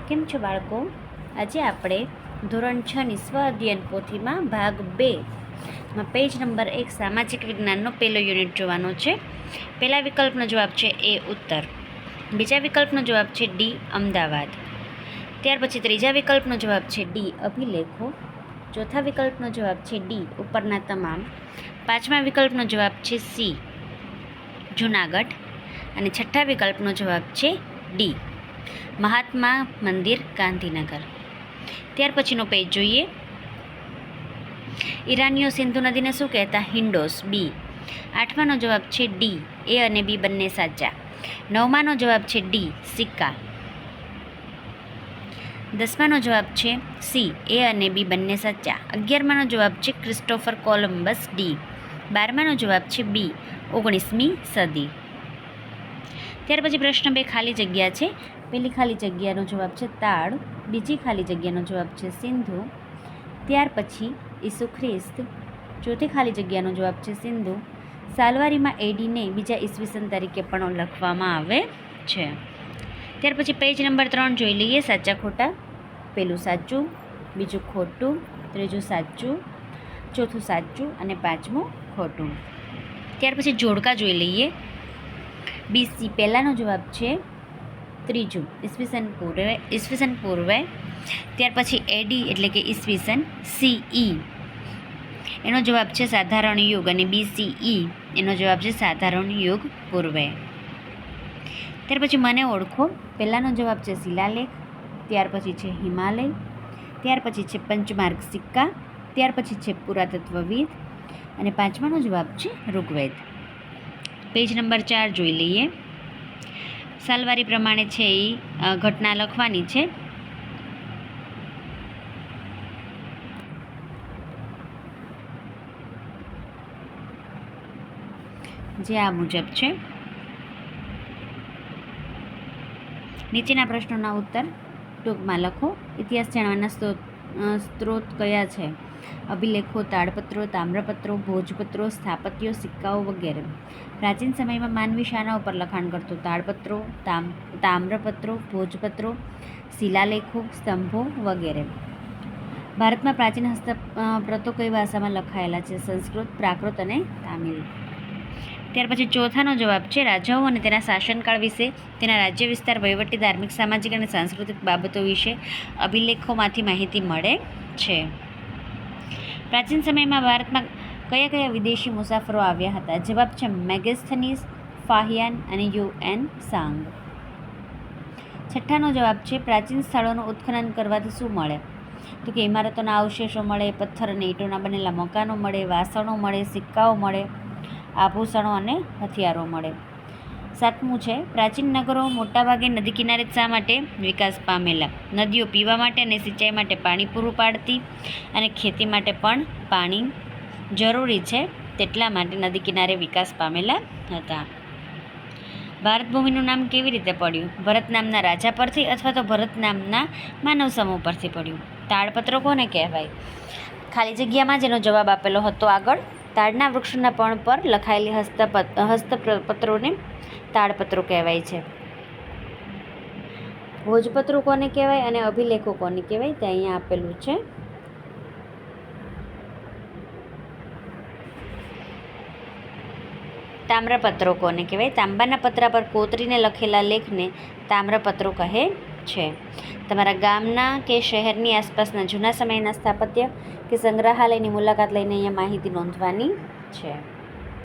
કેમ છો બાળકો? આજે આપણે ધોરણ 6ની સ્વ અધ્યયન પોથીમાં ભાગ 2 પેજ નંબર 1 સામાજિક વિજ્ઞાનનો પહેલો યુનિટ જોવાનો છે. પહેલા વિકલ્પનો જવાબ છે એ ઉત્તર, બીજા વિકલ્પનો જવાબ છે ડી અમદાવાદ, ત્યાર પછી ત્રીજા વિકલ્પનો જવાબ છે ડી અભિલેખો, ચોથા વિકલ્પનો જવાબ છે ડી ઉપરના તમામ, પાંચમા વિકલ્પનો જવાબ છે સી જૂનાગઢ અને છઠ્ઠા વિકલ્પનો જવાબ છે ડી મહાત્મા મંદિર ગાંધીનગર. ત્યાર પછીનો પેજ જોઈએ. ઈરાનીઓ સિંધુ નદીને શું કહેતા? હિન્ડોસ, બી. આઠમાનો જવાબ છે ડી એ અને બી બંને સાચા. નવમાનો જવાબ છે ડી સિક્કા. દસમાનો જવાબ છે સી એ અને બી બંને સાચા. 11માનો જવાબ છે ક્રિસ્ટોફર કોલંબસ, ડી. 12માનો જવાબ છે બી 19મી સદી. ત્યાર પછી પ્રશ્ન 2 ખાલી જગ્યા છે. પહેલી ખાલી જગ્યાનો જવાબ છે તાડ, બીજી ખાલી જગ્યાનો જવાબ છે સિંધુ, ત્યાર પછી ઈસુ ખ્રિસ્ત, ચોથી ખાલી જગ્યાનો જવાબ છે સિંધુ. સાલવારીમાં એડીને બીજા ઈસવીસન તરીકે પણ લખવામાં આવે છે. ત્યાર પછી પેજ નંબર 3 જોઈ લઈએ. સાચા ખોટા. પહેલું સાચું, બીજું ખોટું, ત્રીજું સાચું, ચોથું સાચું અને પાંચમું ખોટું. ત્યાર પછી જોડકા જોઈ લઈએ. બીસી પહેલાંનો જવાબ છે ત્રીજું ઈસવીસન પૂર્વે, ત્યાર પછી એડી એટલે કે ઈસવીસન, સીઈ એનો જવાબ છે સાધારણ યુગ અને બીસીઈ એનો જવાબ છે સાધારણ યુગ પૂર્વે. ત્યાર પછી મને ઓળખો. પહેલાંનો જવાબ છે શિલાલેખ, ત્યાર પછી છે હિમાલય, ત્યાર પછી છે પંચમાર્ગ સિક્કા, ત્યાર પછી છે પુરાતત્વવિદ અને પાંચમાનો જવાબ છે ઋગ્વેદ. પેજ નંબર 4 જોઈ લઈએ. સાલવારી પ્રમાણે છે એ ઘટના લખવાની છે. જે આ મુજબ છે. નીચેના પ્રશ્નોના ઉત્તર ટૂંકમાં લખો. ઇતિહાસ જાણવાના સ્ત્રોત કયા છે? અભિલેખો, તાડપત્રો, તામ્રપત્રો, ભોજપત્રો, સ્થાપત્યો, સિક્કાઓ વગેરે. પ્રાચીન સમયમાં માનવી શાના ઉપર લખાણ કરતો? તાડપત્રો, તામ્રપત્રો, ભોજપત્રો, શિલાલેખો, સ્તંભો વગેરે. ભારતમાં પ્રાચીન હસ્તપ્રતો કઈ ભાષામાં લખાયેલા છે? સંસ્કૃત, પ્રાકૃત અને તામિલ. ત્યાર પછી ચોથાનો જવાબ છે રાજાઓ અને તેના શાસનકાળ વિશે, તેના રાજ્ય વિસ્તાર, વહીવટી, ધાર્મિક, સામાજિક અને સાંસ્કૃતિક બાબતો વિશે અભિલેખોમાંથી માહિતી મળે છે. પ્રાચીન સમયમાં ભારતમાં કયા કયા વિદેશી મુસાફરો આવ્યા હતા? જવાબ છે મેગેસ્થનીસ, ફાહિયાન અને યુએન સાંગ. છઠ્ઠાનો જવાબ છે પ્રાચીન સ્થળોનું ઉત્ખનન કરવાથી શું મળે? તો કે ઇમારતોના અવશેષો મળે, પથ્થર અને ઈંટોના બનેલા મકાનો મળે, વાસણો મળે, સિક્કાઓ મળે, આભૂષણો અને હથિયારો મળે. સાતમું છે પ્રાચીન નગરો મોટાભાગે નદી કિનારે શા માટે વિકાસ પામેલા? નદીઓ પીવા માટે અને સિંચાઈ માટે પાણી પૂરું પાડતી અને ખેતી માટે પણ પાણી જરૂરી છે તેટલા માટે નદી કિનારે વિકાસ પામેલા હતા. ભારત ભૂમિનું નામ કેવી રીતે પડ્યું? ભરત નામના રાજા પરથી અથવા તો ભરત નામના માનવ સમૂહ પરથી પડ્યું. તાડપત્રો કોને કહેવાય? ખાલી જગ્યામાં જેનો જવાબ આપેલો હતો આગળ. તાડના વૃક્ષના પર્ણ પર લખાયેલી હસ્તપત્રોને તાડપત્રો કહેવાય છે. ભોજપત્રો કોને કહેવાય અને અભિલેખો કોને કહેવાય તે અહીંયા આપેલું છે. તામ્રપત્રો કોને કહેવાય? તાંબાના પતરા પર કોતરીને લખેલા લેખને તામ્રપત્રો કહે છે. તમારા ગામના કે શહેરની આસપાસના જૂના સમયના સ્થાપત્ય કે સંગ્રહાલયની મુલાકાત લઈને અહીંયા માહિતી નોંધવાની છે.